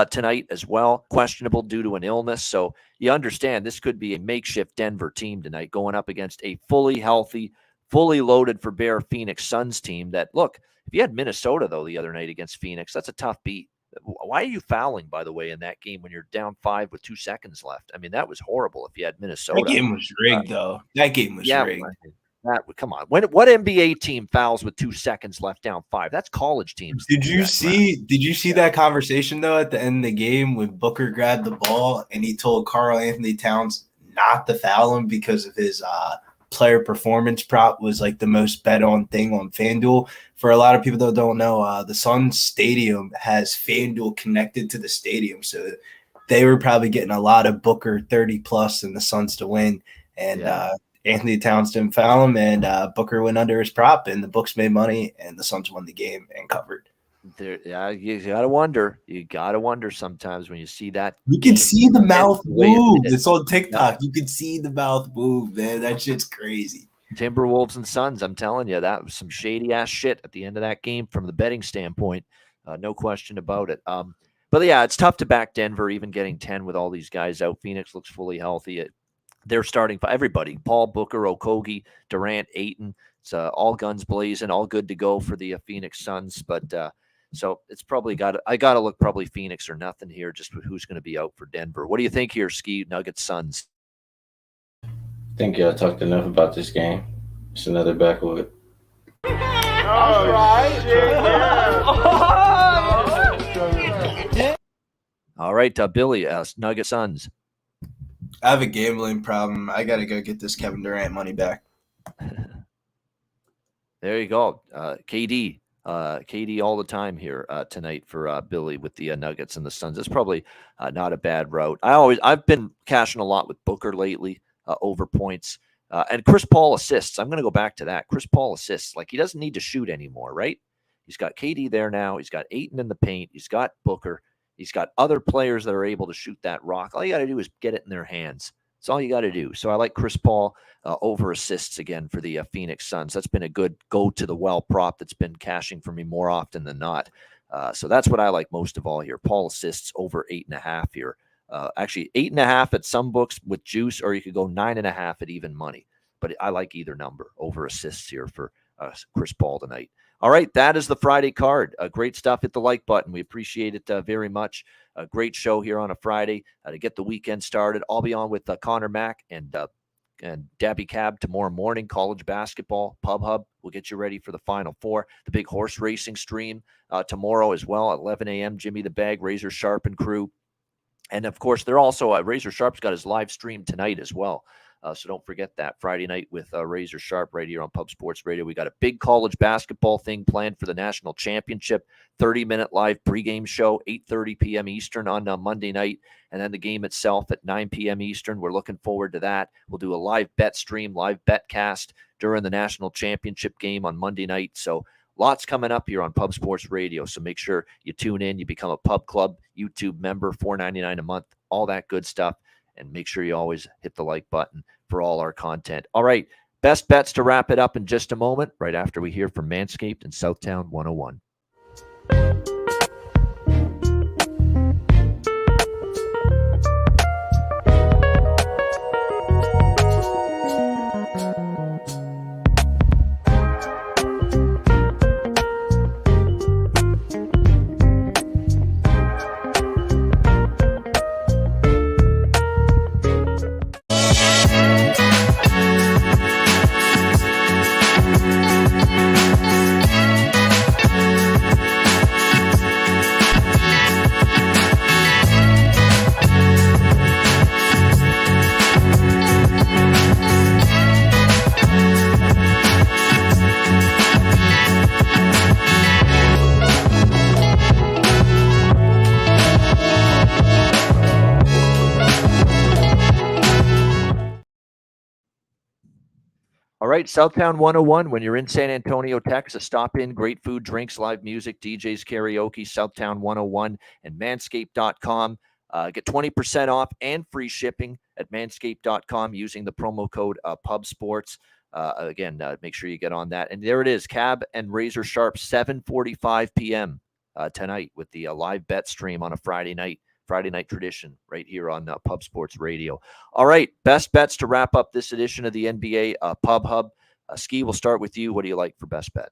tonight as well, questionable due to an illness. So you understand this could be a makeshift Denver team tonight going up against a fully healthy, fully loaded for bear Phoenix Suns team that, look, if you had Minnesota, though, the other night against Phoenix, that's a tough beat. Why are you fouling, by the way, in that game when you're down 5 with 2 seconds left? I mean, that was horrible if you had Minnesota. That game was rigged, though. That game was rigged. Come on. What NBA team fouls with 2 seconds left down 5? That's college teams. Did you see that conversation, though, at the end of the game when Booker grabbed the ball and he told Karl Anthony Towns not to foul him because of his player performance prop was like the most bet on thing on FanDuel? For a lot of people that don't know, the Suns stadium has FanDuel connected to the stadium. So they were probably getting a lot of Booker 30+ and the Suns to win. And Anthony Towns didn't foul him, and Booker went under his prop, and the books made money, and the Suns won the game and covered. You gotta wonder. You gotta wonder sometimes when you see that. You can see the mouth move. It's on TikTok. You can see the mouth move, man. That shit's crazy. Timberwolves and Suns. I'm telling you, that was some shady ass shit at the end of that game from the betting standpoint. No question about it. But yeah, it's tough to back Denver, even getting 10 with all these guys out. Phoenix looks fully healthy. They're starting for everybody: Paul, Booker, Okogie, Durant, Ayton. It's all guns blazing, all good to go for the Phoenix Suns. But so it's probably I got to look probably Phoenix or nothing here, just with who's going to be out for Denver. What do you think here, Skee? Nuggets, Suns? I think y'all talked enough about this game. It's another backwood. All right. Yeah. All right, Billy, Nuggets, Suns. I have a gambling problem. I got to go get this Kevin Durant money back. There you go. KD all the time here tonight for Billy with the Nuggets and the Suns. It's probably not a bad route. I've been cashing a lot with Booker lately over points. And Chris Paul assists. I'm going to go back to that. Chris Paul assists. Like, he doesn't need to shoot anymore, right? He's got KD there now. He's got Ayton in the paint. He's got Booker. He's got other players that are able to shoot that rock. All you got to do is get it in their hands. That's all you got to do. So I like Chris Paul over assists again for the Phoenix Suns. That's been a good go to the well prop that's been cashing for me more often than not. So that's what I like most of all here. Paul assists over 8.5 here. Actually, 8.5 at some books with juice, or you could go 9.5 at even money. But I like either number over assists here for Chris Paul tonight. All right, that is the Friday card. Great stuff. Hit the like button. We appreciate it very much. A great show here on a Friday to get the weekend started. I'll be on with Connor Mack and Dabby Cab tomorrow morning. College basketball, Pub Hub. We'll get you ready for the Final Four. The big horse racing stream tomorrow as well at 11 a.m. Jimmy the Bag, Razor Sharp and crew. And, of course, they're also Razor Sharp's got his live stream tonight as well. So don't forget that Friday night with Razor Sharp right here on Pub Sports Radio. We got a big college basketball thing planned for the national championship. 30-minute live pregame show, 8:30 p.m. Eastern on Monday night, and then the game itself at 9 p.m. Eastern. We're looking forward to that. We'll do a live bet stream, live bet cast during the national championship game on Monday night. So lots coming up here on Pub Sports Radio. So make sure you tune in. You become a Pub Club YouTube member, $4.99 a month, all that good stuff. And make sure you always hit the like button for all our content. All right, best bets to wrap it up in just a moment, right after we hear from Manscaped and Southtown 101. All right, Southtown 101, when you're in San Antonio, Texas, stop in. Great food, drinks, live music, DJs, karaoke, Southtown 101, and manscaped.com. Get 20% off and free shipping at manscaped.com using the promo code PubSports. Again, make sure you get on that. And there it is, Cab and Razor Sharp, 7:45 p.m. Tonight with the live bet stream on a Friday night tradition right here on Pub Sports Radio. All right, best bets to wrap up this edition of the NBA Pub Hub. Skee, we'll start with you. What do you like for best bet?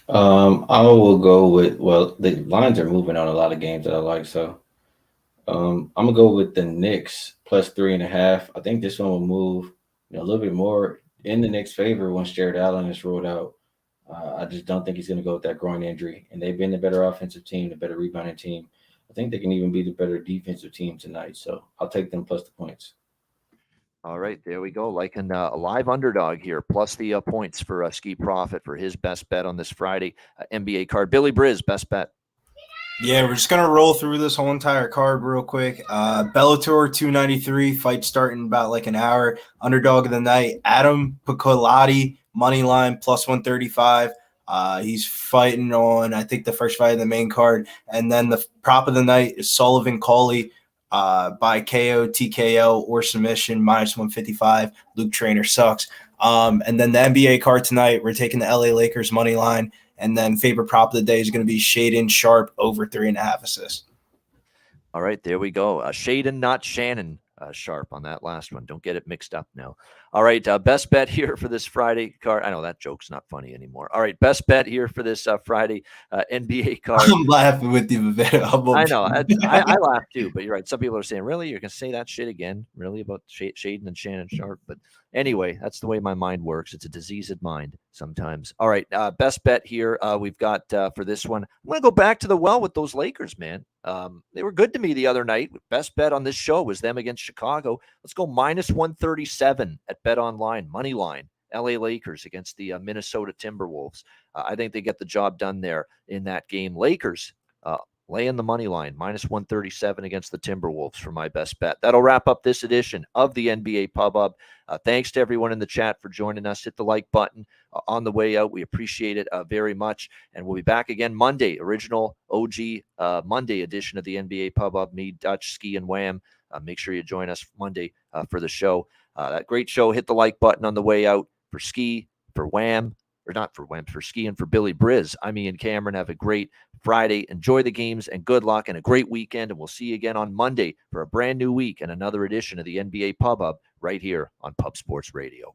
I will go with, well, the lines are moving on a lot of games that I like, so I'm going to go with the Knicks plus 3.5. I think this one will move a little bit more in the Knicks' favor once Jared Allen is rolled out. I just don't think he's going to go with that groin injury, and they've been the better offensive team, the better rebounding team. I think they can even be the better defensive team tonight. So I'll take them plus the points. All right, there we go. Liking a live underdog here, plus the points for Skee Profit for his best bet on this Friday NBA card. Billy Briz, best bet. Yeah, we're just going to roll through this whole entire card real quick. Bellator 293, fight starting about like an hour. Underdog of the night, Adam Piccolotti, money line, plus 135. He's fighting on, I think, the first fight in the main card. And then the prop of the night is Sullivan Cauley by KO, TKO, or submission, minus 155. Luke Trainer sucks. And then the NBA card tonight, we're taking the LA Lakers money line. And then favorite prop of the day is going to be Shaedon Sharpe over 3.5 assists. All right, there we go. Shaedon, not Shannon Sharpe on that last one. Don't get it mixed up now. All right, best bet here for this Friday card. I know that joke's not funny anymore. All right, best bet here for this Friday NBA card. I'm laughing with you, I know. I laugh too, but you're right. Some people are saying, really? You're going to say that shit again? Really about Shaedon and Shannon Sharpe? But anyway, that's the way my mind works. It's a diseased mind sometimes. All right, best bet here we've got for this one. I'm going to go back to the well with those Lakers, man. They were good to me the other night. Best bet on this show was them against Chicago. Let's go minus 137 at Bet Online, money line. LA Lakers against the Minnesota Timberwolves. I think they get the job done there in that game. Lakers laying the money line, minus 137 against the Timberwolves for my best bet. That'll wrap up this edition of the NBA Pub Up. Thanks to everyone in the chat for joining us. Hit the like button on the way out. We appreciate it very much. And we'll be back again Monday, original OG Monday edition of the NBA Pub Up. Me, Dutch, Skee, and Wham. Make sure you join us Monday for the show. That great show. Hit the like button on the way out for Skee, for Wham, or not for Wham, for Skee and for Billy Briz. I'm Ian Cameron. Have a great Friday. Enjoy the games and good luck and a great weekend. And we'll see you again on Monday for a brand new week and another edition of the NBA Pub Up right here on Pub Sports Radio.